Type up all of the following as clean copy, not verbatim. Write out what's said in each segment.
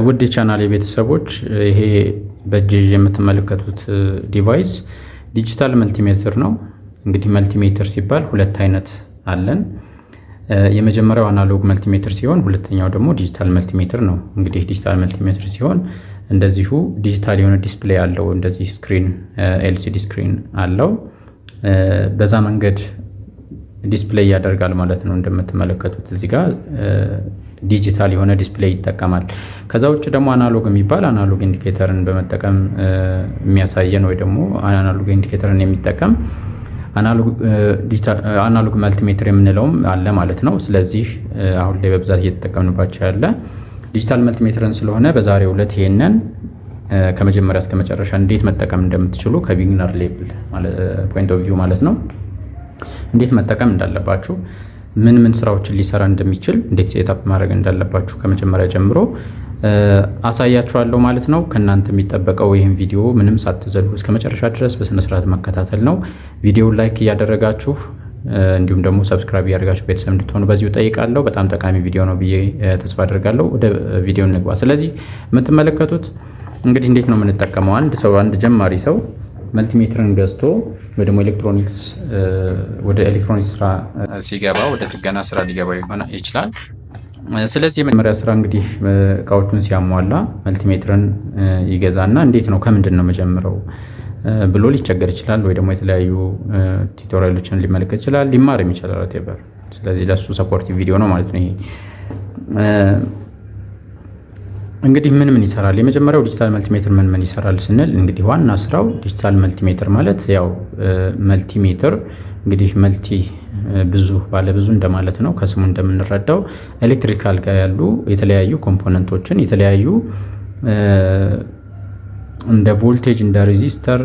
ውድ ቻናል የቤተሰቦች ይሄ በእጅ የምትመለከቱት ዲቫይስ ዲጂታል መልቲሜትር ነው። እንግዲህ መልቲሜትር ሲባል ሁለት አይነት አለን። የመጀመሪያው አናሎግ መልቲሜትር ሲሆን ሁለተኛው ደግሞ ዲጂታል መልቲሜትር ነው። እንግዲህ ዲጂታል መልቲሜትር ሲሆን እንደዚሁ ዲጂታል የሆነ ዲስፕሌይ አለው። እንደዚህ ስክሪን ኤልሲዲ ስክሪን አለው። በዛ መንገድ ዲስፕሌይ ያደርጋል ማለት ነው። እንደምትመለከቱት እዚህ ጋር ዲጂታል የሆነ ዲስፕሌይ ይጠቀማል። ከዛ ውጭ ደግሞ አናሎግ የሚባል አናሎግ ኢንዲኬተርን በመጠቀም የሚያሳየን ወይ ደግሞ አናሎግ ኢንዲኬተርን የሚጠቀም አናሎግ መልቲሜትር የምንለውም አለ ማለት ነው። ስለዚህ አሁን ላይ በብዛት እየተጠቀምንባቸው ያለ ዲጂታል መልቲሜትርን ስለሆነ በዛሬው ዕለት ይሄንን ከመጀመሪያ እስከ መጨረሻ እንዴት መጠቀም እንደምትችሉ ከቢግነር ሌቭል ፖይንት ኦፍ ቪው ማለት ነው እንዴት መጠቀም እንዳለባችሁ ምን ስራዎችን ሊሰራ እንደሚችል እንዴት ሴትአፕ ማድረግ እንዳለባችሁ ከመጀመሪያ ጀምሮ አሳያችኋለሁ ማለት ነው። ከናንተ የሚጠበቀው ይሄን ቪዲዮ ምንም ሳትዘሉ እስከ መጨረሻ ድረስ በስነ ስርዓት መከታተል ነው። ቪዲዮውን ላይክ እያደረጋችሁ እንዲሁም ደግሞ ሰብስክራይብ እያደረጋችሁ ቤተሰብ እንድትሆኑ በዚሁ ጠይቃለሁ። በጣም ጠቃሚ ቪዲዮ ነው ብዬ ተስፋ አደርጋለሁ። ወደ ቪዲዮ እንግባ። ስለዚህ የምትመለከቱት እንግዲህ እንዴት ነው የምንጠቀመው? አንድ ጀማሪ ሰው መልቲሜትርን ገዝቶ ወይ ደግሞ ወደ ኤሌክትሮኒክስ ስራ ሲገባ ወደ ጥገና ስራ ሊገባ ይችላል። ስለዚህ የመጀመሪያ ስራ እንግዲህ እቃዎቹን ሲያሟላ መልቲሜትርን ይገዛና እንዴት ነው ከምንድን ነው መጀመሪያው ብሎ ሊቸገር ይችላል። ወይ ደግሞ የተለያዩ ቱቶሪያሎችን ሊመለከት ይችላል፣ ሊማርም ይችላል ቴበር። ስለዚህ ለሱ ሰፖርቲቭ ቪዲዮ ነው ማለት ነው ይሄ። እንግዲህ ምን ይሰራል? የመጀመሪያው ዲጂታል መልቲሜትር ምን ይሰራል ስንል እንግዲህ ዋና ስራው ዲጂታል መልቲሜትር ማለት ያው መልቲሜትር እንግዲህ መልቲ ባለ ብዙ እንደማለት ነው። ከስሙ እንደምንረዳው ኤሌክትሪካል ጋር ያሉ የተለያዩ ኮምፖነንቶችን የተለያዩ እንደ ቮልቴጅ፣ እንደ ሬዚስተር፣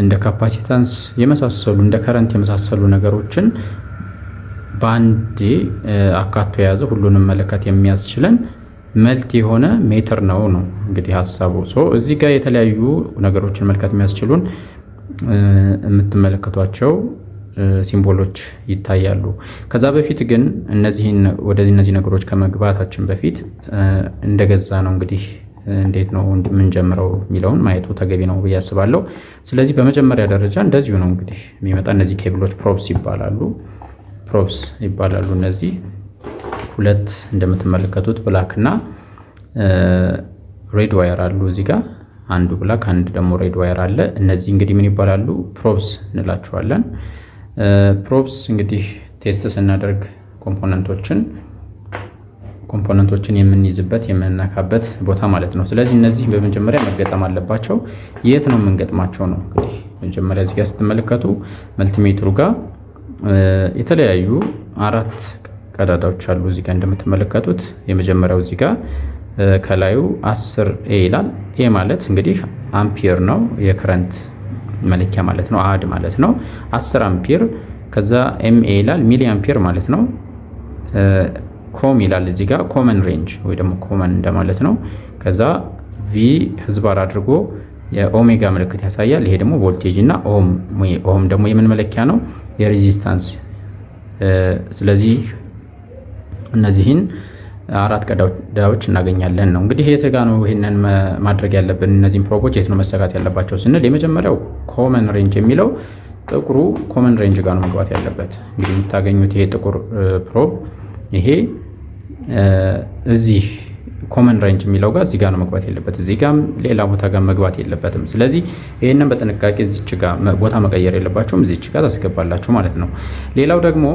እንደ ካፓሲታንስ የመሳሰሉ እንደ ከረንት የመሳሰሉ ነገሮችን በአንዴ አካቶ የያዘ ሁሉንም መለካት የሚያስችለን መልቲ የሆነ ሜትር ነው እንግዲህ ሀሳቡ። እዚህ ጋር የተለያዩ ነገሮችን መልካት የሚያስችሉን የምትመለከቷቸው ሲምቦሎች ይታያሉ። ከዛ በፊት ግን እነዚህ ነገሮች ከመግባታችን በፊት እንደገዛ ነው እንግዲህ እንዴት ነው የምንጀምረው የሚለውን ማየቱ ተገቢ ነው ብዬ አስባለሁ። ስለዚህ በመጀመሪያ ደረጃ እንደዚሁ ነው እንግዲህ የሚመጣ። እነዚህ ኬብሎች ፕሮብስ ይባላሉ። እነዚህ ሁለት እንደምትመለከቱት ብላክ እና ሬድ ዋየር አሉ። እዚህ ጋር አንዱ ብላክ አንድ ደግሞ ሬድ ዋየር አለ። እነዚህ እንግዲህ ምን ይባላሉ? ፕሮብስ እንላቸዋለን። ፕሮብስ እንግዲህ ቴስት ስናደርግ ኮምፖነንቶችን የምንይዝበት የምንነካበት ቦታ ማለት ነው። ስለዚህ እነዚህ በመጀመሪያ መገጠም አለባቸው። የት ነው የምንገጥማቸው ነው እንግዲህ መጀመሪያ እዚህ ጋር ስትመለከቱ መልቲሜትሩ ጋር የተለያዩ 4 ቀዳዳዎች አሉ። እዚህ ጋር እንደምትመለከቱት የመጀመሪያው እዚህ ጋር ከላዩ 10 ኤ ይላል። ኤ ማለት እንግዲህ አምፒር ነው፣ የከረንት መለኪያ ማለት ነው፣ አሃድ ማለት ነው። 10 አምፒር። ከዛ ኤም ኤ ይላል ሚሊ አምፒር ማለት ነው። ኮም ይላል እዚህ ጋር ኮመን ሬንጅ ወይ ደግሞ ኮመን እንደማለት ነው። ከዛ ቪ ህዝባር አድርጎ የኦሜጋ ምልክት ያሳያል። ይሄ ደግሞ ቮልቴጅ እና ኦም ደግሞ የምን መለኪያ ነው? የሬዚስታንስ። ስለዚህ እነዚህን 4 ቀዳዳዎች እናገኛለን ነው እንግዲህ። የት ጋር ነው ይሄንን ማድረግ ያለብን? እነዚህን ፕሮቦች የት ነው መሰካት ያለባቸው ስንል የመጀመሪያው ኮመን ሬንጅ የሚለው ጥቁሩ ኮመን ሬንጅ ጋር ነው መግባት ያለበት። እንግዲህ የምታገኙት ይሄ ጥቁር ፕሮብ ይሄ እዚህ ኮመን ሬንጅ የሚለው ጋር እዚህ ጋር ነው መግባት ያለበት። እዚህ ጋር ሌላ ቦታ ጋር መግባት የለበትም። ስለዚህ ይሄንን በጥንቃቄ እዚች ጋር ቦታ መቀየር የለባችሁም። እዚች ጋር ታስገባላችሁ ማለት ነው። ሌላው ደግሞ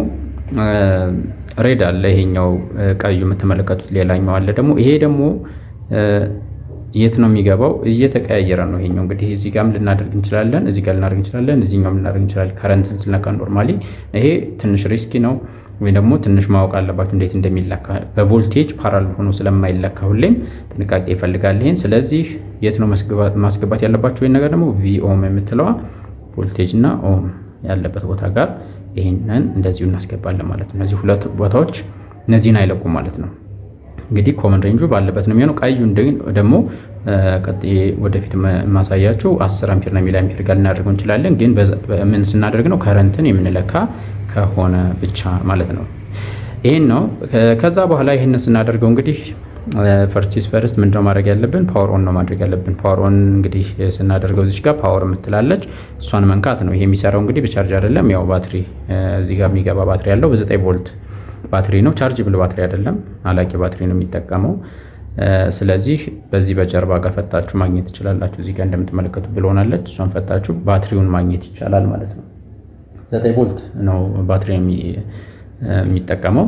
ሬድ አለ። ይሄኛው ቀዩ የምትመለከቱት ሌላኛው አለ ደግሞ። ይሄ ደግሞ የት ነው የሚገባው? እየተቀያየረ ነው ይሄኛው። እንግዲህ እዚህ ጋርም ልናደርግ እንችላለን፣ እዚህ ጋር ልናደርግ እንችላለን፣ እዚህኛውም ልናደርግ እንችላለን። ከረንትን ስንለካ ኖርማሊ ይሄ ትንሽ ሪስኪ ነው ወይ ደግሞ ትንሽ ማወቅ አለባችሁ እንዴት እንደሚለካ። በቮልቴጅ ፓራል ሆኖ ስለማይለካ ሁሌም ጥንቃቄ ይፈልጋል ይሄን። ስለዚህ የት ነው ማስገባት ያለባችሁ? ይሄን ነገር ደግሞ ቪ ኦም የምትለዋ ቮልቴጅ እና ኦም ያለበት ቦታ ጋር ይሄንን እንደዚሁ እናስገባለን ማለት ነው። እነዚህ ሁለት ቦታዎች እነዚህን አይለቁም ማለት ነው። እንግዲህ ኮመን ሬንጁ ባለበት ነው የሚሆነው። ቀዩ ደግሞ ቀጥዬ ወደፊት ማሳያችሁ 10 አምፒር እና ሚሊ አምፒር ጋር ልናደርገው እንችላለን። ግን ምን ስናደርግ ነው? ከረንትን የምንለካ ከሆነ ብቻ ማለት ነው። ይሄን ነው። ከዛ በኋላ ይሄን ስናደርገው እንግዲህ ፈርስቲስ ፈርስት ምንድነው ማድረግ ያለብን? ፓወር ኦን ነው ማድረግ ያለብን። ፓወር ኦን እንግዲህ ስናደርገው እዚህ ጋር ፓወር የምትላለች እሷን መንካት ነው። ይሄ የሚሰራው እንግዲህ በቻርጅ አይደለም። ያው ባትሪ እዚህ ጋር የሚገባ ባትሪ ያለው በ9 ቮልት ባትሪ ነው። ቻርጅብል ባትሪ አይደለም፣ አላቂ ባትሪ ነው የሚጠቀመው። ስለዚህ በዚህ በጀርባ ጋር ፈታችሁ ማግኘት ትችላላችሁ። እዚህ ጋር እንደምትመለከቱ ብሎናለች። እሷን ፈታችሁ ባትሪውን ማግኘት ይቻላል ማለት ነው። 9 ቮልት ነው ባትሪ የሚጠቀመው፣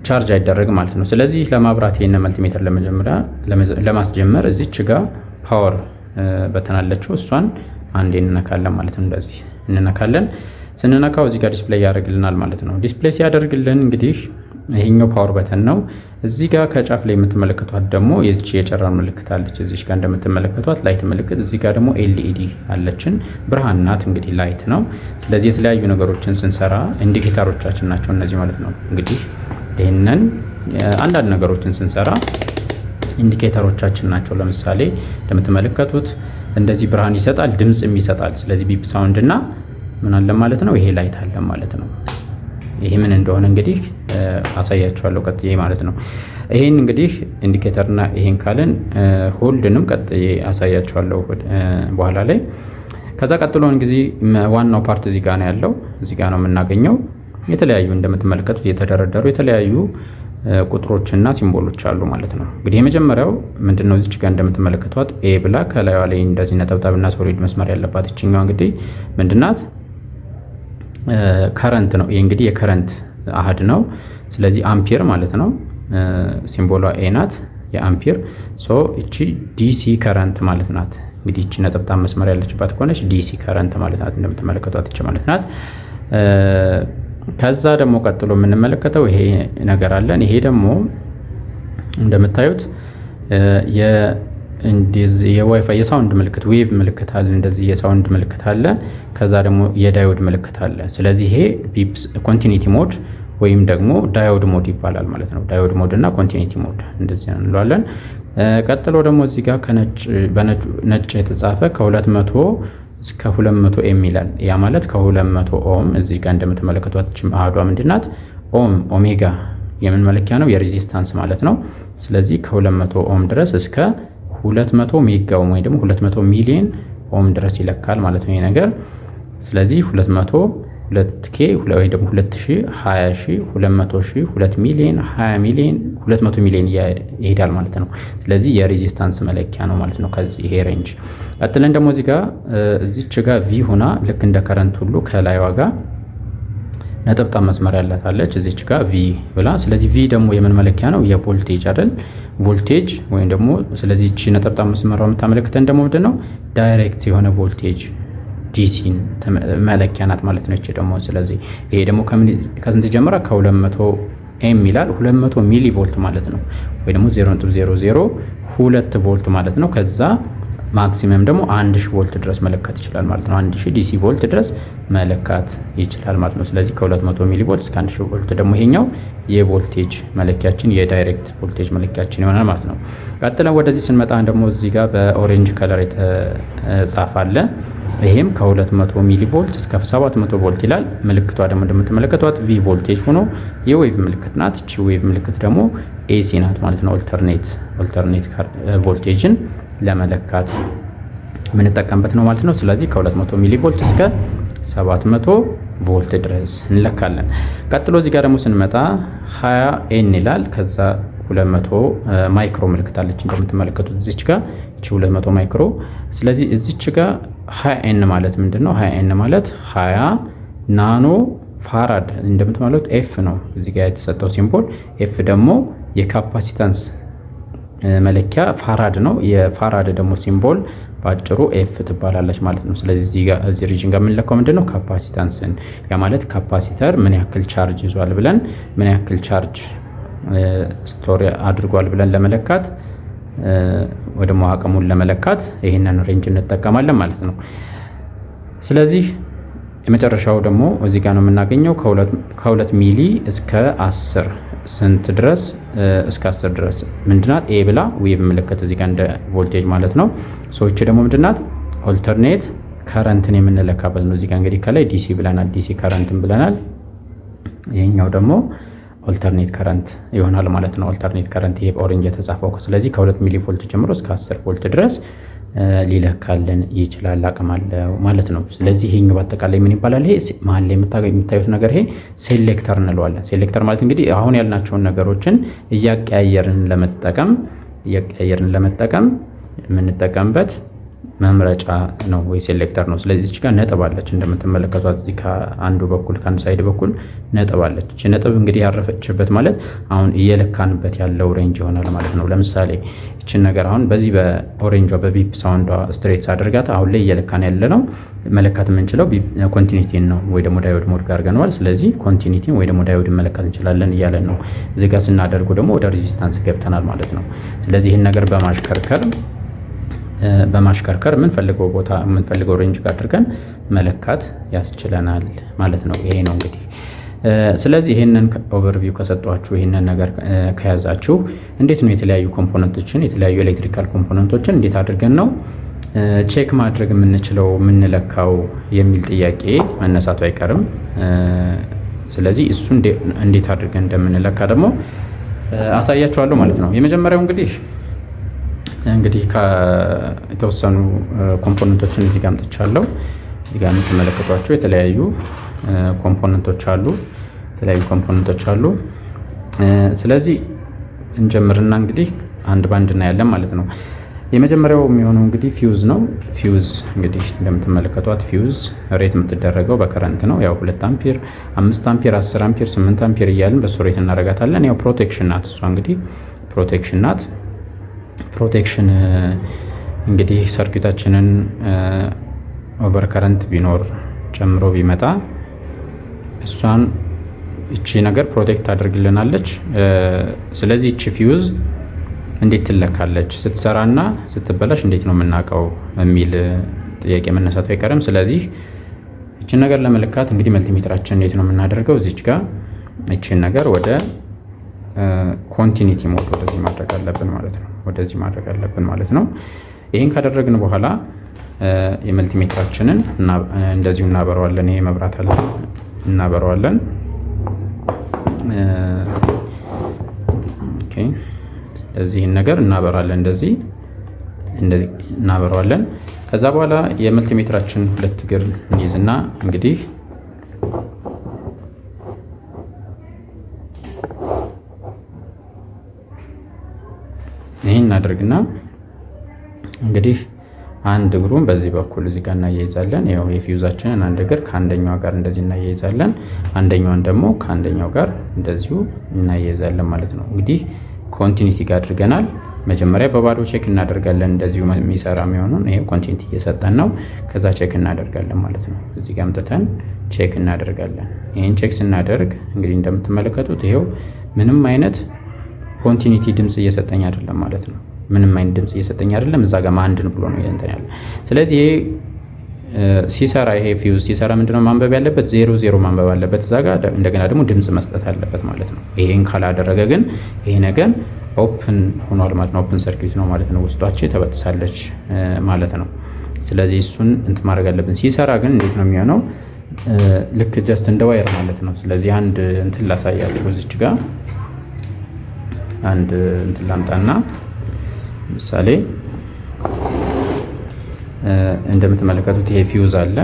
ቻርጅ አይደረግም ማለት ነው። ስለዚህ ለማብራት ይሄን መልቲሜትር ለማስጀመር እዚች ጋር ፓወር በተናለችው እሷን አንዴ እንነካለን ማለት ነው። እንደዚህ እንነካለን። ስንነካው እዚህ ጋር ዲስፕሌይ ያደርግልናል ማለት ነው። ዲስፕሌይ ሲያደርግልን እንግዲህ ይሄኛው ፓወር በተን ነው። እዚህ ጋር ከጫፍ ላይ የምትመለከቷት ደግሞ የዚህ የጨረር ምልክት አለች። እዚህ ጋር እንደምትመለከቷት ላይት ምልክት፣ እዚህ ጋር ደግሞ ኤልኢዲ አለችን። ብርሃን ናት እንግዲህ ላይት ነው። ስለዚህ የተለያዩ ነገሮችን ስንሰራ ኢንዲኬተሮቻችን ናቸው እነዚህ ማለት ነው። እንግዲህ ይሄንን አንዳንድ ነገሮችን ስንሰራ ኢንዲኬተሮቻችን ናቸው። ለምሳሌ እንደምትመለከቱት እንደዚህ ብርሃን ይሰጣል፣ ድምጽም ይሰጣል። ስለዚህ ቢፕ ሳውንድ እና ምን አለ ማለት ነው፣ ይሄ ላይት አለ ማለት ነው። ይሄ ምን እንደሆነ እንግዲህ አሳያችኋለሁ ቀጥዬ ማለት ነው። ይሄን እንግዲህ ኢንዲኬተርና ይሄን ካለን ሆልድንም ቀጥዬ አሳያችኋለሁ በኋላ ላይ። ከዛ ቀጥሎ እንግዲህ ዋናው ፓርት እዚህ ጋር ነው ያለው። እዚህ ጋር ነው የምናገኘው የተለያዩ እንደምትመለከቱት የተደረደሩ የተለያዩ ቁጥሮችና ሲምቦሎች አሉ ማለት ነው። እንግዲህ የመጀመሪያው ምንድነው እዚች ጋር እንደምትመለከቷት ኤ ብላ ከላይዋ ላይ እንደዚህ ነጠብጣብና ሶሊድ መስመር ያለባት እቺኛው እንግዲህ ምንድናት? ከረንት ነው። ይሄ እንግዲህ የከረንት አሃድ ነው። ስለዚህ አምፒር ማለት ነው። ሲምቦሏ ኤ ናት የአምፒር። ሶ እቺ ዲሲ ከረንት ማለት ናት። እንግዲህ እቺ ነጠብጣብ መስመር ያለችባት ከሆነች ዲሲ ከረንት ማለት ናት። እንደምትመለከቷት እቺ ማለት ናት። ከዛ ደግሞ ቀጥሎ የምንመለከተው ይሄ ነገር አለን። ይሄ ደግሞ እንደምታዩት እንደዚህ የዋይፋይ የሳውንድ ምልክት ዌቭ ምልክት አለ። እንደዚህ የሳውንድ ምልክት አለ። ከዛ ደግሞ የዳዮድ ምልክት አለ። ስለዚህ ይሄ ቢፕስ ኮንቲኒቲ ሞድ ወይም ደግሞ ዳዮድ ሞድ ይባላል ማለት ነው። ዳዮድ ሞድ እና ኮንቲኒቲ ሞድ እንደዚህ እንለዋለን። ቀጥሎ ደግሞ እዚህ ጋር በነጭ የተጻፈ ከ200 እስከ 200 ኤም ይላል። ያ ማለት ከ200 ኦም እዚህ ጋር እንደምትመለከቷት አሃዷ ምንድናት? ኦም ኦሜጋ የምን መለኪያ ነው? የሬዚስታንስ ማለት ነው። ስለዚህ ከ200 ኦም ድረስ እስከ 200 ሜጋ ኦም ወይ ደግሞ 200 ሚሊዮን ኦም ድረስ ይለካል ማለት ነው ይሄ ነገር። ስለዚህ 200 2K ወይ ደግሞ 2000 20000 200000 2 ሚሊዮን 20 ሚሊዮን 200 ሚሊዮን ይሄዳል ማለት ነው። ስለዚህ የሬዚስታንስ መለኪያ ነው ማለት ነው ከዚህ ይሄ ሬንጅ። ቀጥለን ደግሞ እዚህ ጋር እዚች ጋር ቪ ሆና ልክ እንደ ከረንት ሁሉ ከላይ ዋጋ ነጠብጣብ መስመር ያላታለች እዚች ጋር ቪ ብላ። ስለዚህ ቪ ደግሞ የምን መለኪያ ነው? የቮልቴጅ አይደል? ቮልቴጅ ወይም ደግሞ ስለዚህ እቺ ነጠብጣብ መስመር የምታመለክተን ደግሞ ምንድነው? ዳይሬክት የሆነ ቮልቴጅ ዲሲን መለኪያ ናት ማለት ነው እቺ ደግሞ። ስለዚህ ይሄ ደግሞ ከስንት ጀምራ? ከ200 ኤም ይላል። 200 ሚሊ ቮልት ማለት ነው ወይ ደግሞ 0.002 ቮልት ማለት ነው። ከዛ ማክሲመም ደግሞ 1000 ቮልት ድረስ መለካት ይችላል ማለት ነው። 1000 ዲሲ ቮልት ድረስ መለካት ይችላል ማለት ነው። ስለዚህ ከ200 ሚሊ ቮልት እስከ 1000 ቮልት ደግሞ ይሄኛው የቮልቴጅ መለኪያችን የዳይሬክት ቮልቴጅ መለኪያችን ይሆናል ማለት ነው። ቀጥለን ወደዚህ ስንመጣ ደግሞ እዚህ ጋር በኦሬንጅ ከለር የተጻፈ አለ። ይሄም ከ200 ሚሊ ቮልት እስከ 700 ቮልት ይላል። ምልክቷ ደግሞ እንደምትመለከቷት ቪ ቮልቴጅ ሆኖ የዌቭ ምልክት ናት። እቺ ዌቭ ምልክት ደግሞ ኤሲ ናት ማለት ነው። ኦልተርኔት ቮልቴጅን ለመለካት የምንጠቀምበት ነው ማለት ነው። ስለዚህ ከ200 ሚሊ ቮልት እስከ 700 ቮልት ድረስ እንለካለን። ቀጥሎ እዚህ ጋር ደግሞ ስንመጣ 20 ኤን ይላል። ከዛ 200 ማይክሮ ምልክት አለች እንደምትመለከቱት እዚች ጋር እቺ 200 ማይክሮ። ስለዚህ እዚች ጋር 20 ኤን ማለት ምንድነው? 20 ኤን ማለት 20 ናኖ ፋራድ እንደምትመለከቱት ኤፍ ነው እዚህ ጋር የተሰጠው ሲምቦል። ኤፍ ደግሞ የካፓሲታንስ መለኪያ ፋራድ ነው። የፋራድ ደግሞ ሲምቦል ባጭሩ ኤፍ ትባላለች ማለት ነው። ስለዚህ እዚህ ሪጅን ጋር የምንለካው ምንድነው? ካፓሲታንስን። ያ ማለት ካፓሲተር ምን ያክል ቻርጅ ይዟል ብለን ምን ያክል ቻርጅ ስቶሪ አድርጓል ብለን ለመለካት ወይ ደግሞ አቅሙን ለመለካት ይሄንን ሬንጅ እንጠቀማለን ማለት ነው። ስለዚህ የመጨረሻው ደግሞ እዚህ ጋር ነው የምናገኘው ከ2 ሚሊ እስከ 10 ስንት ድረስ? እስከ 10 ድረስ ምንድናት? ኤ ብላ ዌቭ ምልክት እዚህ ጋር እንደ ቮልቴጅ ማለት ነው። ሶች ደግሞ ምንድናት? ኦልተርኔት ከረንትን የምንለካበት ነው። እዚህ ጋር እንግዲህ ከላይ ዲሲ ብለናል፣ ዲሲ ከረንትን ብለናል። ይሄኛው ደግሞ ኦልተርኔት ከረንት ይሆናል ማለት ነው። ኦልተርኔት ከረንት ይሄ ኦሬንጅ የተጻፈው። ስለዚህ ከ2 ሚሊ ቮልት ጀምሮ እስከ 10 ቮልት ድረስ ሊለካልን ይችላል፣ አቅም አለው ማለት ነው። ስለዚህ ይሄኛው በአጠቃላይ ምን ይባላል? ይሄ መሀል ላይ የምታዩት ነገር ይሄ ሴሌክተር እንለዋለን። ሴሌክተር ማለት እንግዲህ አሁን ያልናቸውን ነገሮችን እያቀያየርን ለመጠቀም የምንጠቀምበት መምረጫ ነው ወይ ሴሌክተር ነው። ስለዚህ እዚህ ጋር ነጥብ አለች እንደምትመለከቷት፣ እዚህ ከአንዱ በኩል ከአንዱ ሳይድ በኩል ነጥብ አለች። እቺ ነጥብ እንግዲህ ያረፈችበት ማለት አሁን እየለካንበት ያለው ሬንጅ ይሆናል ማለት ነው። ለምሳሌ እቺን ነገር አሁን በዚህ በኦሬንጇ በቢፕ ሳውንዷ ስትሬት አድርጋት አሁን ላይ እየለካን ያለ ነው። መለካት የምንችለው ኮንቲኒቲን ነው ወይ ደግሞ ዳዮድ ሞድ ጋር አድርገናል። ስለዚህ ኮንቲኒቲን ወይ ደግሞ ዳዮድን መለካት እንችላለን እያለን ነው። እዚህ ጋር ስናደርጉ ደግሞ ወደ ሬዚስታንስ ገብተናል ማለት ነው። ስለዚህ ይህን ነገር በማሽከርከር የምንፈልገው ሬንጅ ጋር አድርገን መለካት ያስችለናል ማለት ነው። ይሄ ነው እንግዲህ። ስለዚህ ይሄንን ኦቨርቪው ከሰጧችሁ ይሄንን ነገር ከያዛችሁ እንዴት ነው የተለያዩ ኮምፖነንቶችን የተለያዩ ኤሌክትሪካል ኮምፖነንቶችን እንዴት አድርገን ነው ቼክ ማድረግ የምንችለው የምንለካው የሚል ጥያቄ መነሳቱ አይቀርም። ስለዚህ እሱ እንዴት አድርገን እንደምንለካ ደግሞ አሳያችኋለሁ ማለት ነው። የመጀመሪያው እንግዲህ የተወሰኑ ኮምፖነንቶችን እዚህ ጋር አምጥቻለሁ። እዚህ ጋር የምትመለከቷቸው የተለያዩ ኮምፖነንቶች አሉ። ስለዚህ እንጀምርና እንግዲህ አንድ ባንድ እናያለን ማለት ነው። የመጀመሪያው የሚሆነው እንግዲህ ፊውዝ ነው። ፊውዝ እንግዲህ እንደምትመለከቷት ፊውዝ ሬት የምትደረገው በከረንት ነው። ያው 2 አምፒር፣ 5 አምፒር፣ 10 አምፒር፣ 8 አምፒር እያልን በሱ ሬት እናደርጋታለን። ያው ፕሮቴክሽን ናት እሷ እንግዲህ ፕሮቴክሽን ናት። ፕሮቴክሽን እንግዲህ ሰርኪታችንን ኦቨር ከረንት ቢኖር ጨምሮ ቢመጣ እሷን እቺ ነገር ፕሮቴክት ታደርግልናለች። ስለዚህ እቺ ፊውዝ እንዴት ትለካለች፣ ስትሰራና ስትበላሽ እንዴት ነው የምናውቀው የሚል ጥያቄ መነሳቱ አይቀርም። ስለዚህ እቺን ነገር ለመለካት እንግዲህ መልቲሜትራችን እንዴት ነው የምናደርገው? እዚች ጋር እቺን ነገር ወደ ኮንቲኒቲ ሞድ ወደዚህ ማድረግ አለብን ማለት ነው። ይሄን ካደረግን በኋላ የመልቲሜትራችንን እንደዚሁ እናበረዋለን። ይሄ መብራት አለ እናበረዋለን። ኦኬ ስለዚህ ይሄን ነገር እናበራለን። እንደዚህ እናበረዋለን። ከዛ በኋላ የመልቲሜትራችን ሁለት እግር እንይዝና እንግዲህ ይሄን እናደርግና እንግዲህ አንድ እግሩን በዚህ በኩል እዚህ ጋር እናያይዛለን። ያው የፊውዛችንን አንድ እግር ከአንደኛው ጋር እንደዚህ እናያይዛለን፣ አንደኛውን ደግሞ ከአንደኛው ጋር እንደዚሁ እናያይዛለን ማለት ነው። እንግዲህ ኮንቲኒቲ ጋር አድርገናል። መጀመሪያ በባዶ ቼክ እናደርጋለን፣ እንደዚሁ የሚሰራ የሚሆነውን ይሄ ኮንቲኒቲ እየሰጠን ነው። ከዛ ቼክ እናደርጋለን ማለት ነው። እዚህ ጋር አምጥተን ቼክ እናደርጋለን። ይሄን ቼክ ስናደርግ እንግዲህ እንደምትመለከቱት ይሄው ምንም አይነት ኮንቲኒቲ ድምጽ እየሰጠኝ አይደለም ማለት ነው። ምንም አይነት ድምጽ እየሰጠኝ አይደለም። እዛ ጋር ማንድን ብሎ ነው እንትን ያለ። ስለዚህ ይሄ ሲሰራ ይሄ ፊውዝ ሲሰራ ምንድነው ማንበብ ያለበት? 00 ማንበብ አለበት እዛ ጋር። እንደገና ደግሞ ድምጽ መስጠት አለበት ማለት ነው። ይሄን ካላደረገ ግን ይሄ ነገር ኦፕን ሆኗል ማለት ነው። ኦፕን ሰርኪት ነው ማለት ነው። ውስጧቸው ተበጥሳለች ማለት ነው። ስለዚህ እሱን እንትን ማድረግ አለብን። ሲሰራ ግን እንዴት ነው የሚሆነው? ልክ ጀስት እንደ ዋየር ማለት ነው። ስለዚህ አንድ እንትን ላሳያችሁ። እዚች ጋር አንድ እንትን ላምጣና ምሳሌ እንደምትመለከቱት ይሄ ፊውዝ አለ።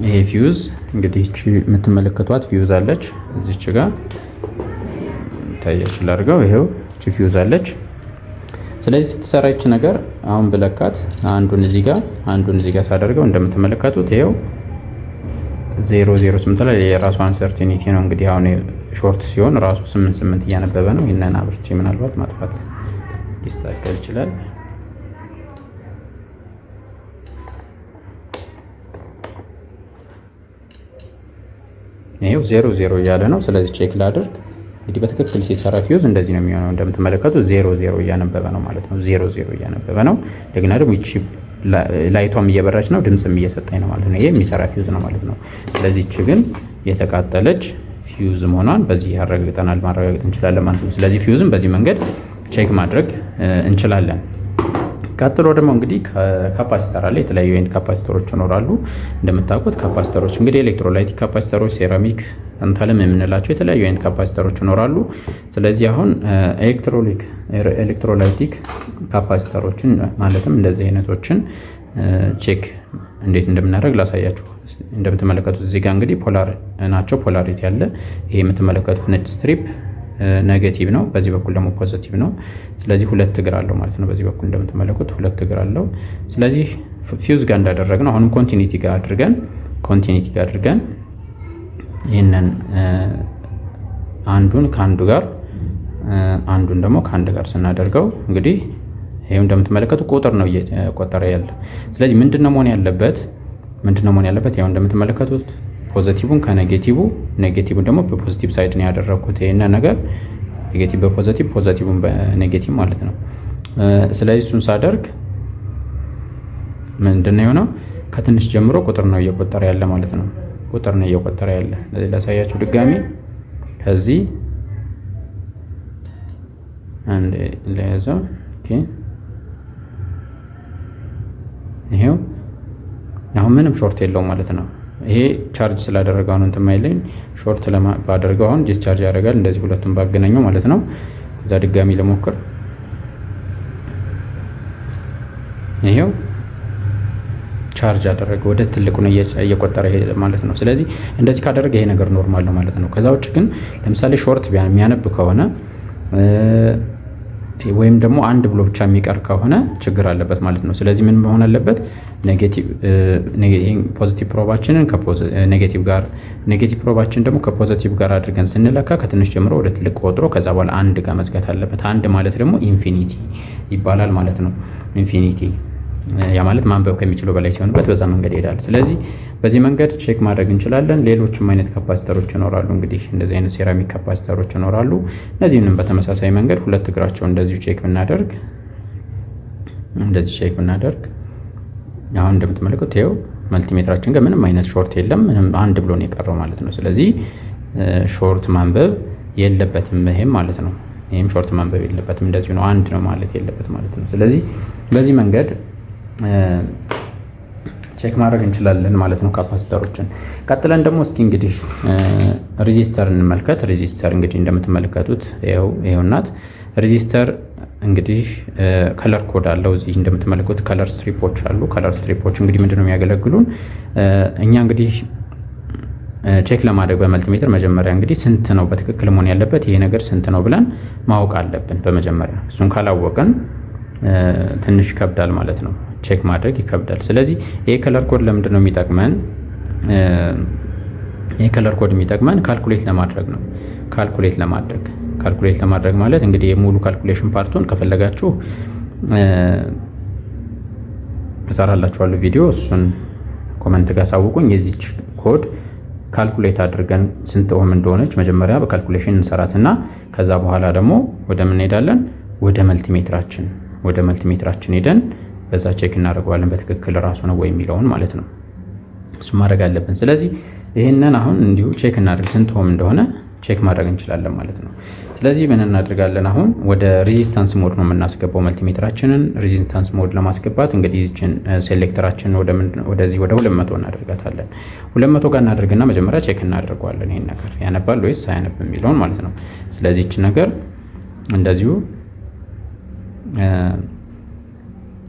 ይሄ ፊውዝ እንግዲህ እቺ የምትመለከቷት ፊውዝ አለች እዚች ጋር ታያችሁ ላድርገው። ይሄው እቺ ፊውዝ አለች። ስለዚህ ስትሰራ እቺ ነገር አሁን ብለካት አንዱን እዚህ ጋር ሳደርገው እንደምትመለከቱት ይሄው 008 ላይ የራሱ አንሰርቲኒቲ ነው። እንግዲህ አሁን ሾርት ሲሆን ራሱ 88 እያነበበ ነው። ይሄንን አብርቼ ምናልባት ማጥፋት ሊስተካከል ይችላል። ይሄው 00 እያለ ነው። ስለዚህ ቼክ ላድርግ። እንግዲህ በትክክል ሲሰራ ፊውዝ እንደዚህ ነው የሚሆነው። እንደምትመለከቱት 00 እያነበበ ነው ማለት ነው። 00 እያነበበ ነው። እንደገና ደግሞ ይቺ ላይቷም እየበራች ነው፣ ድምጽም እየሰጠኝ ነው ማለት ነው። ይሄ የሚሰራ ፊውዝ ነው ማለት ነው። ስለዚህ እቺ ግን የተቃጠለች ፊውዝ መሆኗን በዚህ ማረጋገጥ እንችላለን ማለት ነው። ስለዚህ ፊውዝም በዚህ መንገድ ቼክ ማድረግ እንችላለን። ቀጥሎ ደግሞ እንግዲህ ካፓሲተር አለ። የተለያዩ አይነት ካፓሲተሮች ይኖራሉ። እንደምታውቁት ካፓሲተሮች እንግዲህ ኤሌክትሮላይቲክ ካፓሲተሮች፣ ሴራሚክ፣ ታንታለም የምንላቸው የተለያዩ አይነት ካፓሲተሮች ይኖራሉ። ስለዚህ አሁን ኤሌክትሮላይቲክ ካፓሲተሮችን ማለትም እንደዚህ አይነቶችን ቼክ እንዴት እንደምናደርግ ላሳያችሁ። እንደምትመለከቱት እዚህ ጋር እንግዲህ ፖላር ናቸው። ፖላሪቲ አለ። ይሄ የምትመለከቱት ነጭ ስትሪፕ ኔጌቲቭ ነው፣ በዚህ በኩል ደግሞ ፖዚቲቭ ነው። ስለዚህ ሁለት እግር አለው ማለት ነው። በዚህ በኩል እንደምትመለከቱት ሁለት እግር አለው። ስለዚህ ፊውዝ ጋር እንዳደረግነው አሁንም ኮንቲኒቲ ጋር አድርገን ይህንን አንዱን ከአንዱ ጋር አንዱን ደግሞ ከአንድ ጋር ስናደርገው እንግዲህ ይሄው እንደምትመለከቱት ቁጥር ነው እየቆጠረ ያለ። ስለዚህ ምንድነው መሆን ያለበት? ይሄው እንደምትመለከቱት ፖዚቲቭን ከኔጌቲቭ ኔጌቲቭን ደግሞ በፖዚቲቭ ሳይድ ነው ያደረኩት። ይሄን ነገር ኔጌቲቭ በፖዚቲቭ ፖዚቲቭን በኔጌቲቭ ማለት ነው። ስለዚህ እሱን ሳደርግ ምንድነው የሆነው? ከትንሽ ጀምሮ ቁጥር ነው እየቆጠረ ያለ ማለት ነው። ቁጥር ነው እየቆጠረ ያለ። ለዚህ ላሳያችሁ ድጋሚ ከዚህ አንድ ለያዘው። ኦኬ ይሄው አሁን ምንም ሾርት የለውም ማለት ነው። ይሄ ቻርጅ ስላደረገው ነው እንትን ማይለኝ ሾርት ባደረገው አሁን ዲስቻርጅ ያደርጋል። እንደዚህ ሁለቱን ባገናኘው ማለት ነው። ከዛ ድጋሚ ለሞክር። ይሄው ቻርጅ አደረገ፣ ወደ ትልቁ ነው እየቆጠረ ሄደ ማለት ነው። ስለዚህ እንደዚህ ካደረገ ይሄ ነገር ኖርማል ነው ማለት ነው። ከዛ ውጭ ግን ለምሳሌ ሾርት የሚያነብ ከሆነ ወይም ደግሞ አንድ ብሎ ብቻ የሚቀር ከሆነ ችግር አለበት ማለት ነው። ስለዚህ ምን መሆን አለበት? ፖዚቲቭ ፕሮባችንን ኔጌቲቭ ጋር ኔጌቲቭ ፕሮባችን ደግሞ ከፖዚቲቭ ጋር አድርገን ስንለካ ከትንሽ ጀምሮ ወደ ትልቅ ቆጥሮ ከዛ በኋላ አንድ ጋር መዝጋት አለበት። አንድ ማለት ደግሞ ኢንፊኒቲ ይባላል ማለት ነው። ኢንፊኒቲ ያ ማለት ማንበብ ከሚችለው በላይ ሲሆንበት በዛ መንገድ ይሄዳል። ስለዚህ በዚህ መንገድ ቼክ ማድረግ እንችላለን። ሌሎችም አይነት ካፓሲተሮች ይኖራሉ። እንግዲህ እንደዚህ አይነት ሴራሚክ ካፓሲተሮች ይኖራሉ። እነዚህንም በተመሳሳይ መንገድ ሁለት እግራቸው እንደዚሁ ቼክ ብናደርግ አሁን እንደምትመለከቱት ይኸው መልቲሜትራችን ጋር ምንም አይነት ሾርት የለም። ምንም አንድ ብሎ ነው የቀረው ማለት ነው። ስለዚህ ሾርት ማንበብ የለበትም ይሄም ማለት ነው። ይሄም ሾርት ማንበብ የለበትም። እንደዚሁ ነው፣ አንድ ነው ማለት የለበት ማለት ነው። ስለዚህ በዚህ መንገድ ቼክ ማድረግ እንችላለን ማለት ነው ካፓሲተሮችን። ቀጥለን ደግሞ እስኪ እንግዲህ ሬዚስተር እንመልከት። ሬዚስተር እንግዲህ እንደምትመለከቱት ይኸውናት ሬዚስተር እንግዲህ ከለር ኮድ አለው። እዚህ እንደምትመለከቱት ከለር ስትሪፖች አሉ። ከለር ስትሪፖች እንግዲህ ምንድነው የሚያገለግሉን? እኛ እንግዲህ ቼክ ለማድረግ በመልቲሜትር መጀመሪያ እንግዲህ ስንት ነው በትክክል መሆን ያለበት ይሄ ነገር ስንት ነው ብለን ማወቅ አለብን በመጀመሪያ። እሱን ካላወቀን ትንሽ ይከብዳል ማለት ነው፣ ቼክ ማድረግ ይከብዳል። ስለዚህ ይሄ ከለር ኮድ ለምንድን ነው የሚጠቅመን? ይሄ ከለር ኮድ የሚጠቅመን ካልኩሌት ለማድረግ ነው። ካልኩሌት ለማድረግ ማለት እንግዲህ የሙሉ ካልኩሌሽን ፓርቱን ከፈለጋችሁ እሰራላችኋለሁ ቪዲዮ፣ እሱን ኮሜንት ጋር ሳውቁኝ። የዚች ኮድ ካልኩሌት አድርገን ስንት ኦህም እንደሆነች መጀመሪያ በካልኩሌሽን እንሰራትና ከዛ በኋላ ደግሞ ወደ ምን እንሄዳለን? ወደ መልቲሜትራችን ሄደን በዛ ቼክ እናደርገዋለን በትክክል ራሱ ነው ወይ የሚለውን ማለት ነው። እሱ ማድረግ አለብን። ስለዚህ ይሄንን አሁን እንዲሁ ቼክ እናድርግ፣ ስንት ኦህም እንደሆነ ቼክ ማድረግ እንችላለን ማለት ነው። ስለዚህ ምን እናደርጋለን? አሁን ወደ ሬዚስታንስ ሞድ ነው የምናስገባው መልቲሜትራችንን። ሬዚስታንስ ሞድ ለማስገባት እንግዲህ እቺን ሴሌክተራችንን ወደዚህ ወደ 200 እናደርጋታለን። 200 ጋር እናደርግና መጀመሪያ ቼክ እናደርገዋለን ይሄን ነገር ያነባል ወይስ አያነብ የሚለውን ማለት ነው። ስለዚህ እቺ ነገር እንደዚሁ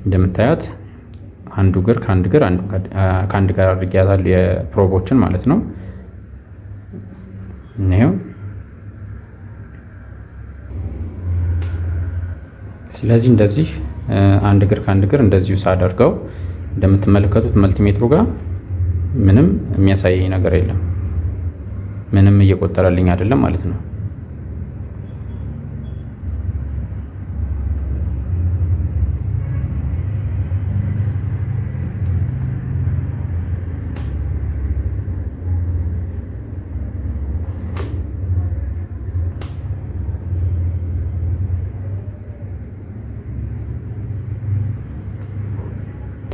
እንደምታያት አንዱ እግር ከአንድ ጋር አድርጊያታለሁ የፕሮቦችን ማለት ነው። ነው ስለዚህ እንደዚህ አንድ እግር ከአንድ እግር እንደዚሁ ሳደርገው እንደምትመለከቱት መልቲሜትሩ ጋር ምንም የሚያሳየኝ ነገር የለም። ምንም እየቆጠረልኝ አይደለም ማለት ነው።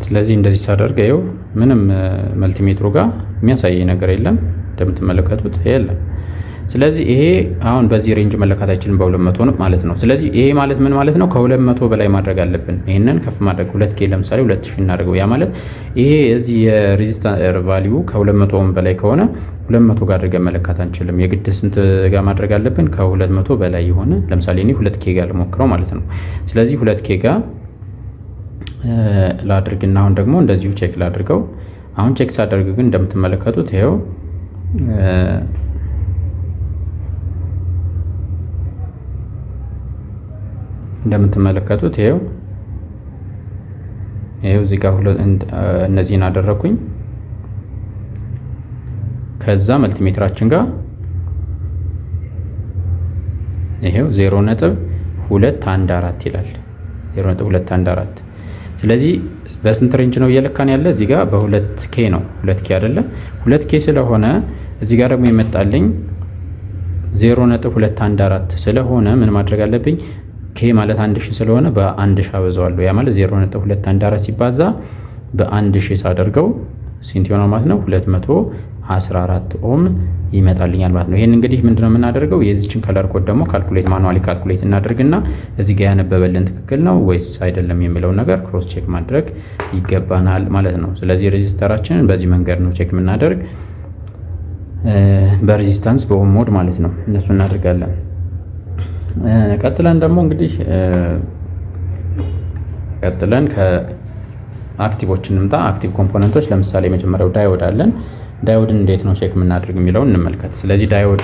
ስለዚህ እንደዚህ ሳደርገው ምንም መልቲሜትሩ ጋር የሚያሳየኝ ነገር የለም። እንደምትመለከቱት የለም። ስለዚህ ይሄ አሁን በዚህ ሬንጅ መለካት አይችልም በ200 ነው ማለት ነው። ስለዚህ ይሄ ማለት ምን ማለት ነው? ከ200 በላይ ማድረግ አለብን። ይሄንን ከፍ ማድረግ 2K ለምሳሌ 2000 እናደርገው። ያ ማለት ይሄ እዚህ የሬዚስታንስ ቫልዩ ከ200 በላይ ከሆነ 200 ጋር አድርገን መለካት አንችልም። የግድ ስንት ጋር ማድረግ አለብን? ከ200 በላይ የሆነ ለምሳሌ እኔ 2K ጋር ልሞክረው ማለት ነው። ስለዚህ 2K ጋር ላድርግና አሁን ደግሞ እንደዚሁ ቼክ ላድርገው። አሁን ቼክ ሳደርግ ግን እንደምትመለከቱት ይሄው ይሄው እዚህ ጋር እነዚህን አደረኩኝ። ከዛ መልቲሜትራችን ጋር ይሄው 0.214 ይላል 0.214። ስለዚህ በስንት ሬንጅ ነው እየለካን ያለ? እዚህ ጋር በ2K ነው። 2K አይደለ? 2K ስለሆነ እዚህ ጋር ደግሞ የመጣልኝ 0.214 ስለሆነ ምን ማድረግ አለብኝ? K ማለት 1000 ስለሆነ በ1000 አበዛዋለሁ። ያ ማለት 0.214 ሲባዛ በ1000 ሳደርገው ስንት ይሆናል ማለት ነው? 214 ኦም ይመጣልኛል ማለት ነው። ይሄን እንግዲህ ምንድነው የምናደርገው? የዚህችን ከለር ኮድ ደግሞ ማኑዋሊ ካልኩሌት እናደርግና እዚህ ጋር ያነበበልን ትክክል ነው ወይስ አይደለም የሚለውን ነገር ክሮስ ቼክ ማድረግ ይገባናል ማለት ነው። ስለዚህ ሬዚስተራችንን በዚህ መንገድ ነው ቼክ የምናደርግ፣ በሬዚስታንስ በኦም ሞድ ማለት ነው። እነሱ እናደርጋለን። ቀጥለን ደግሞ እንግዲህ ከአክቲቮች እንምጣ። አክቲቭ ኮምፖነንቶች ለምሳሌ የመጀመሪያው ዳዮድ አለን። ዳዮድን እንዴት ነው ቼክ የምናደርግ የሚለውን እንመልከት። ስለዚህ ዳዮድ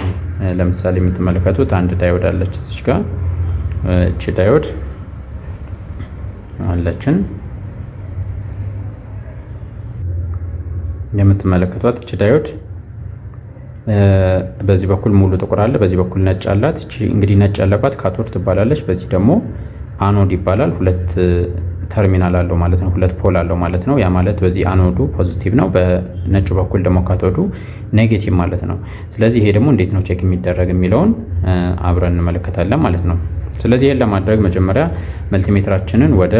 ለምሳሌ የምትመለከቱት አንድ ዳዮድ አለች እዚህ ጋር። እቺ ዳዮድ አለችን የምትመለከቷት እቺ ዳዮድ በዚህ በኩል ሙሉ ጥቁር አለ፣ በዚህ በኩል ነጭ አላት። እቺ እንግዲህ ነጭ ያለባት ካቶድ ትባላለች፣ በዚህ ደግሞ አኖድ ይባላል። ሁለት ተርሚናል አለው ማለት ነው፣ ሁለት ፖል አለው ማለት ነው። ያ ማለት በዚህ አኖዱ ፖዚቲቭ ነው፣ በነጩ በኩል ደግሞ ካቶዱ ኔጌቲቭ ማለት ነው። ስለዚህ ይሄ ደግሞ እንዴት ነው ቼክ የሚደረግ የሚለውን አብረን እንመለከታለን ማለት ነው። ስለዚህ ይሄን ለማድረግ መጀመሪያ መልቲሜትራችንን ወደ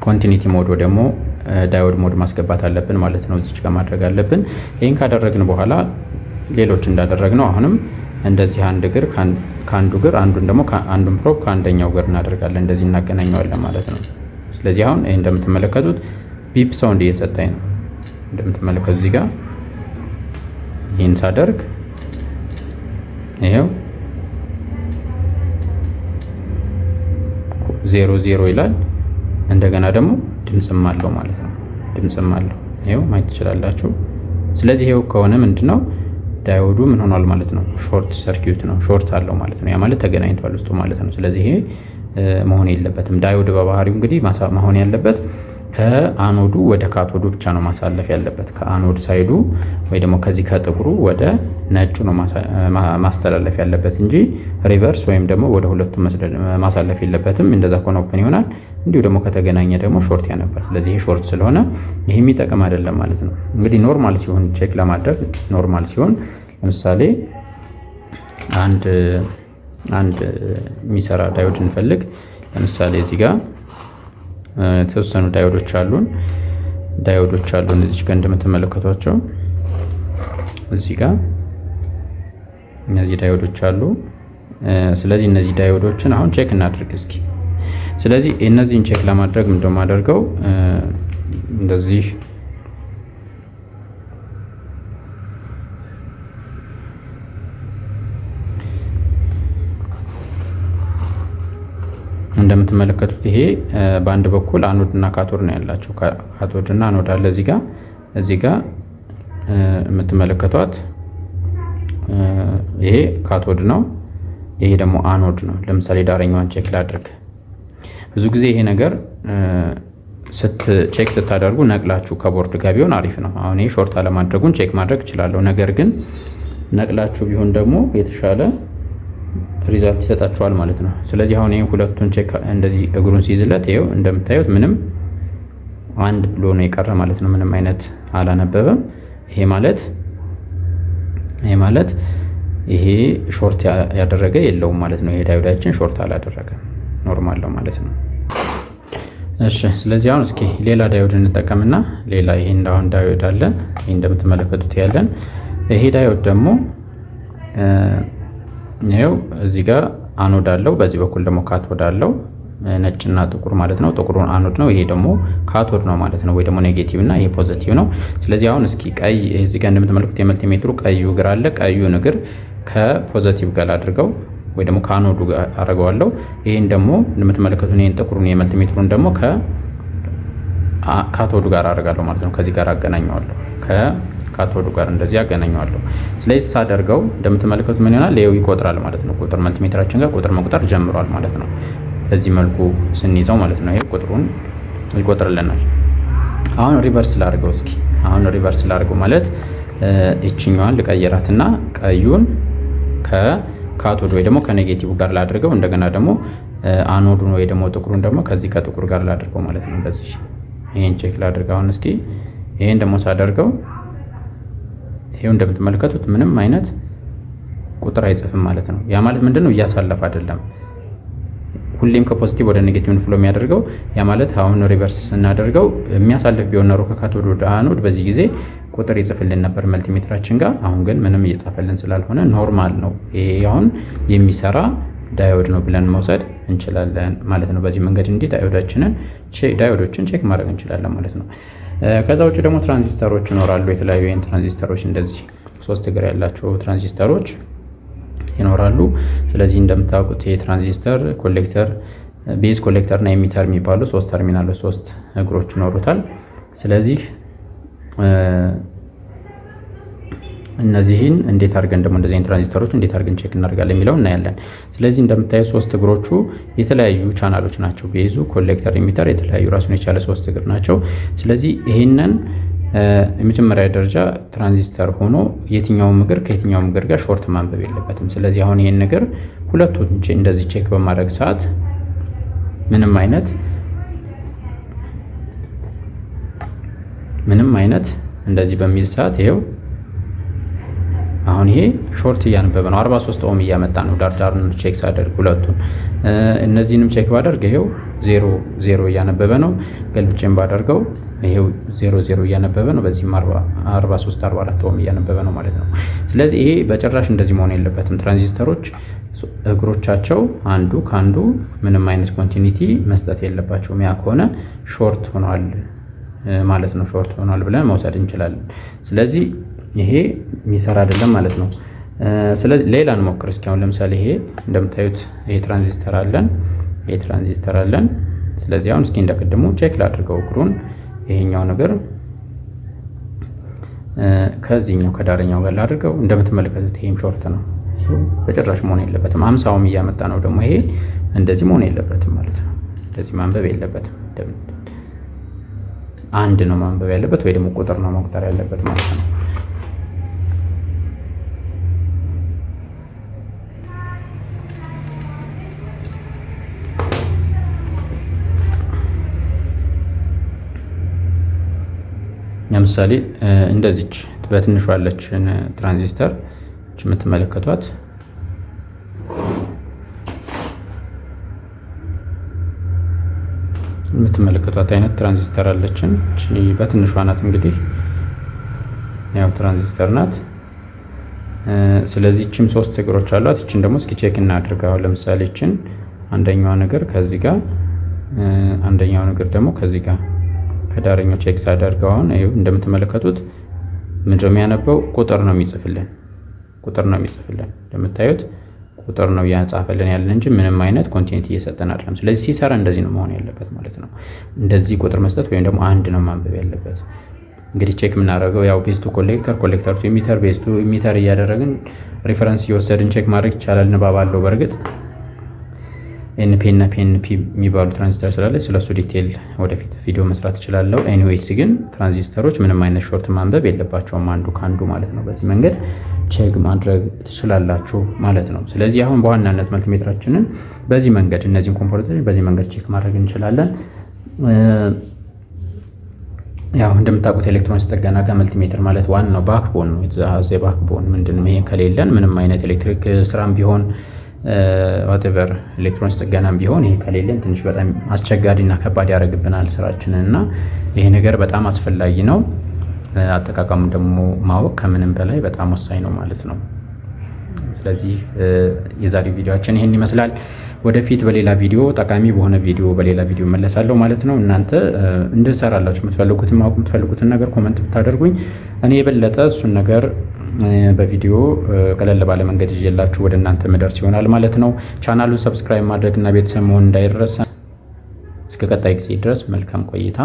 ኮንቲኒቲ ሞድ ወይ ደግሞ ዳዮድ ሞድ ማስገባት አለብን ማለት ነው። እዚች ጋር ማድረግ አለብን። ይሄን ካደረግን በኋላ ሌሎች እንዳደረግነው አሁንም እንደዚህ አንድ እግር ከአንዱ እግር አንዱን ደግሞ አንዱን ፕሮብ ከአንደኛው እግር እናደርጋለን። እንደዚህ እናገናኘዋለን ማለት ነው። ስለዚህ አሁን ይሄ እንደምትመለከቱት ቢፕ ሳውንድ እየሰጠኝ ነው። እንደምትመለከቱት እዚህ ጋር ይሄን ሳደርግ ይሄው 00 ይላል። እንደገና ደግሞ ድምጽም አለው ማለት ነው። ድምጽም አለው ይሄው ማየት ትችላላችሁ። ስለዚህ ይሄው ከሆነ ምንድነው ዳዮዱ ምን ሆኗል ማለት ነው? ሾርት ሰርኪዩት ነው፣ ሾርት አለው ማለት ነው። ያ ማለት ተገናኝቷል ውስጡ ማለት ነው። ስለዚህ ይሄ መሆን የለበትም። ዳዮድ በባህሪው እንግዲህ መሆን ያለበት ከአኖዱ ወደ ካቶዱ ብቻ ነው ማሳለፍ ያለበት። ከአኖድ ሳይዱ ወይ ደግሞ ከዚህ ከጥቁሩ ወደ ነጩ ነው ማስተላለፍ ያለበት እንጂ ሪቨርስ ወይም ደግሞ ወደ ሁለቱም ማሳለፍ የለበትም። እንደዛ ከሆነ ኦፕን ይሆናል። እንዲሁ ደግሞ ከተገናኘ ደግሞ ሾርት ያነባል። ስለዚህ ይሄ ሾርት ስለሆነ ይሄ የሚጠቅም አይደለም ማለት ነው። እንግዲህ ኖርማል ሲሆን ቼክ ለማድረግ ኖርማል ሲሆን ለምሳሌ አንድ የሚሰራ ዳዮድ እንፈልግ። ለምሳሌ እዚህ ጋር የተወሰኑ ዳዮዶች አሉን እዚህ ጋር እንደምትመለከቷቸው እዚህ ጋር እነዚህ ዳዮዶች አሉ። ስለዚህ እነዚህ ዳዮዶችን አሁን ቼክ እናድርግ እስኪ። ስለዚህ እነዚህን ቼክ ለማድረግ ምንድነው የማደርገው? እንደዚህ እንደምትመለከቱት ይሄ በአንድ በኩል አኖድ እና ካቶድ ነው ያላቸው። ካቶድ እና አኖድ አለ እዚህ ጋር የምትመለከቷት ይሄ ካቶድ ነው፣ ይሄ ደግሞ አኖድ ነው። ለምሳሌ ዳረኛዋን ቼክ ላድርግ። ብዙ ጊዜ ይሄ ነገር ቼክ ስታደርጉ ነቅላችሁ ከቦርድ ጋር ቢሆን አሪፍ ነው። አሁን ይሄ ሾርት አለማድረጉን ቼክ ማድረግ እችላለሁ። ነገር ግን ነቅላችሁ ቢሆን ደግሞ የተሻለ ሪዛልት ይሰጣችኋል ማለት ነው። ስለዚህ አሁን ይሄ ሁለቱን ቼክ እንደዚህ እግሩን ሲይዝለት ይሄው እንደምታዩት ምንም አንድ ብሎ ነው የቀረ ማለት ነው። ምንም አይነት አላነበበም። ይሄ ማለት ይሄ ሾርት ያደረገ የለውም ማለት ነው። ይሄ ዳዮዳችን ሾርት አላደረገም፣ ኖርማል ነው ማለት ነው። እሺ ስለዚህ አሁን እስኪ ሌላ ዳዮድ እንጠቀምና ሌላ ይሄ እንዳሁን ዳዮድ አለ። ይሄ እንደምትመለከቱት ያለን ይሄ ዳዮድ ደግሞ ይሄው እዚህ ጋር አኖድ አለው፣ በዚህ በኩል ደግሞ ካቶድ አለው። ነጭና ጥቁር ማለት ነው። ጥቁሩን አኖድ ነው፣ ይሄ ደግሞ ካቶድ ነው ማለት ነው፣ ወይ ደግሞ ኔጌቲቭ እና ይሄ ፖዚቲቭ ነው። ስለዚህ አሁን እስኪ ቀይ እዚህ ጋር እንደምትመለከቱት የመልቲሜትሩ ቀዩ እግር አለ። ቀዩን እግር ከፖዚቲቭ ጋር አድርገው ወይ ደግሞ ከአኖዱ ጋር አድርገዋለሁ። ይሄን ደግሞ እንደምትመለከቱት ይሄን ጥቁሩን የመልቲሜትሩን ደግሞ ከካቶዱ ጋር አደርጋለሁ ማለት ነው። ከዚህ ጋር አገናኘዋለሁ፣ ከካቶዱ ጋር እንደዚህ አገናኘዋለሁ። ስለዚህ ሳደርገው እንደምትመለከቱት ምን ይሆናል? ይሄው ይቆጥራል ማለት ነው። ቁጥር መልቲሜትራችን ጋር ቁጥር መቁጠር ጀምሯል ማለት ነው። በዚህ መልኩ ስንይዘው ማለት ነው። ይሄ ቁጥሩን ይቆጥርልናል። አሁን ሪቨርስ ላድርገው እስኪ። አሁን ሪቨርስ ላድርገው ማለት እቺኛዋን ልቀይራትና ቀዩን ከካቶድ ወይ ደግሞ ከኔጌቲቭ ጋር ላድርገው። እንደገና ደግሞ አኖዱን ወይ ደግሞ ጥቁሩን ደግሞ ከዚህ ከጥቁር ጋር ላድርገው ማለት ነው። እንደዚህ ይሄን ቼክ ላድርገው አሁን እስኪ። ይሄን ደግሞ ሳደርገው ይሄው እንደምትመለከቱት ምንም አይነት ቁጥር አይጽፍም ማለት ነው። ያ ማለት ምንድነው? እያሳለፈ አይደለም። ሁሌም ከፖዚቲቭ ወደ ኔጌቲቭ ፍሎ የሚያደርገው ያ ማለት አሁን ሪቨርስ ስናደርገው የሚያሳልፍ ቢሆን ኖሮ ከካቶድ ወደ አኖድ በዚህ ጊዜ ቁጥር ይጽፍልን ነበር መልቲሜትራችን ጋር። አሁን ግን ምንም እየጻፈልን ስላልሆነ ኖርማል ነው። ይሄ አሁን የሚሰራ ዳዮድ ነው ብለን መውሰድ እንችላለን ማለት ነው። በዚህ መንገድ እንዲህ ዳዮዶችን ቼክ ማድረግ እንችላለን ማለት ነው። ከዛ ውጭ ደግሞ ትራንዚስተሮች ይኖራሉ። የተለያዩ አይነት ትራንዚስተሮች እንደዚህ 3 እግር ያላቸው ትራንዚስተሮች ይኖራሉ። ስለዚህ እንደምታውቁት የትራንዚስተር ኮሌክተር፣ ቤዝ ኮሌክተር እና ኤሚተር የሚባሉ 3 ተርሚናሎች 3 እግሮች ይኖሩታል። ስለዚህ እነዚህን እንዴት አድርገን ደግሞ እንደዚህ ትራንዚስተሮች እንዴት አድርገን ቼክ እናደርጋለን የሚለው እናያለን። ስለዚህ እንደምታዩ 3 እግሮቹ የተለያዩ ቻናሎች ናቸው። ቤዙ፣ ኮሌክተር፣ ኤሚተር የተለያዩ ራሱን የቻለ 3 እግር ናቸው። ስለዚህ ይሄንን የመጀመሪያ ደረጃ ትራንዚስተር ሆኖ የትኛውም እግር ከየትኛውም እግር ጋር ሾርት ማንበብ የለበትም። ስለዚህ አሁን ይሄን ነገር ሁለቱን እንደዚህ ቼክ በማድረግ ሰዓት ምንም አይነት እንደዚህ በሚል ሰዓት ይሄው አሁን ይሄ ሾርት እያነበበ ነው። 43 ኦም እያመጣ ነው። ዳርዳሩን ቼክ ሳደርግ ሁለቱን እነዚህንም ቼክ ባደርግ ይሄው 0 እያነበበ ነው። ገልብጬም ባደርገው ይሄው 0 እያነበበ ነው። በዚህም 43 44 ኦም እያነበበ ነው ማለት ነው። ስለዚህ ይሄ በጭራሽ እንደዚህ መሆን የለበትም። ትራንዚስተሮች እግሮቻቸው አንዱ ካንዱ ምንም አይነት ኮንቲኒቲ መስጠት የለባቸውም። ያ ከሆነ ሾርት ሆኗል ማለት ነው። ሾርት ሆኗል ብለን መውሰድ እንችላለን። ስለዚህ ይሄ የሚሰራ አይደለም ማለት ነው። ስለዚህ ሌላ እንሞክር እስኪ። አሁን ለምሳሌ ይሄ እንደምታዩት ይሄ ትራንዚስተር አለን። ስለዚህ አሁን እስኪ እንደቀድሞ ቼክ ላድርገው እግሩን። ይሄኛው ነገር ከዚህኛው ከዳረኛው ጋር ላድርገው። እንደምትመለከቱት ይሄም ሾርት ነው። በጭራሽ መሆን የለበትም። 50 ኦም እያመጣ ነው። ደግሞ ይሄ እንደዚህ መሆን የለበትም ማለት ነው። እንደዚህ ማንበብ የለበትም። አንድ ነው ማንበብ ያለበት ወይ ደግሞ ቁጥር ነው መቁጠር ያለበት ማለት ነው። ለምሳሌ እንደዚች በትንሹ ያለችን ትራንዚስተር የምትመለከቷት አይነት ትራንዚስተር አለችን። እቺ በትንሿ ናት። እንግዲህ ያው ትራንዚስተር ናት። ስለዚህ እቺም 3 እግሮች አሏት። እቺን ደግሞ እስኪ ቼክ እናድርጋው። ለምሳሌ እቺን አንደኛው ነገር ከዚህ ጋር አንደኛው ነገር ደግሞ ከዚህ ጋር ከዳረኛው ቼክ ሳደርገው አሁን ይኸው እንደምትመለከቱት ምንድነው የሚያነበው? ቁጥር ነው የሚጽፍልን። እንደምታዩት ቁጥር ነው ያጻፈልን ያለን እንጂ ምንም አይነት ኮንቲኒቲ እየሰጠን አይደለም። ስለዚህ ሲሰራ እንደዚህ ነው መሆን ያለበት ማለት ነው። እንደዚህ ቁጥር መስጠት ወይም ደግሞ አንድ ነው ማንበብ ያለበት። እንግዲህ ቼክ የምናደርገው ያው ቤዝ ቱ ኮሌክተር፣ ኮሌክተር ቱ ኢሚተር፣ ቤዝ ቱ ኢሚተር እያደረግን ሪፈረንስ እየወሰድን ቼክ ማድረግ ይቻላል። ንባብ አለው በእርግጥ ኤንፒ እና ፒኤንፒ የሚባሉ ትራንዚስተር ስላለ ስለሱ ዲቴል ወደፊት ቪዲዮ መስራት እችላለሁ። ኤኒዌይስ ግን ትራንዚስተሮች ምንም አይነት ሾርት ማንበብ የለባቸውም አንዱ ካንዱ ማለት ነው። በዚህ መንገድ ቼክ ማድረግ ትችላላችሁ ማለት ነው። ስለዚህ አሁን በዋናነት መልቲሜትራችንን በዚህ መንገድ እነዚህን ኮምፖነንቶች በዚህ መንገድ ቼክ ማድረግ እንችላለን። ያው እንደምታውቁት ኤሌክትሮኒክስ ጥገና ጋር መልቲሜትር ማለት ዋናው ባክቦን ነው። እዚህ ባክቦን ምንድነው? ይሄ ከሌለን ምንም አይነት ኤሌክትሪክ ስራም ቢሆን whatever ኤሌክትሮኒክስ ጥገናም ቢሆን ይሄ ከሌለን ትንሽ በጣም አስቸጋሪና ከባድ ያደርግብናል ስራችንን እና ይሄ ነገር በጣም አስፈላጊ ነው። አጠቃቀሙ ደግሞ ማወቅ ከምንም በላይ በጣም ወሳኝ ነው ማለት ነው። ስለዚህ የዛሬው ቪዲዮአችን ይሄን ይመስላል። ወደፊት በሌላ ቪዲዮ ጠቃሚ በሆነ ቪዲዮ በሌላ ቪዲዮ መለሳለሁ ማለት ነው። እናንተ እንድንሰራላችሁ የምትፈልጉትን ማወቅ የምትፈልጉትን ነገር ኮመንት ብታደርጉኝ እኔ የበለጠ እሱን ነገር በቪዲዮ ቀለል ባለ መንገድ ይዤላችሁ ወደ እናንተ መድረስ ይሆናል ማለት ነው። ቻናሉን ሰብስክራይብ ማድረግና ቤተሰብ መሆን እንዳይረሳ። እስከ ቀጣይ ጊዜ ድረስ መልካም ቆይታ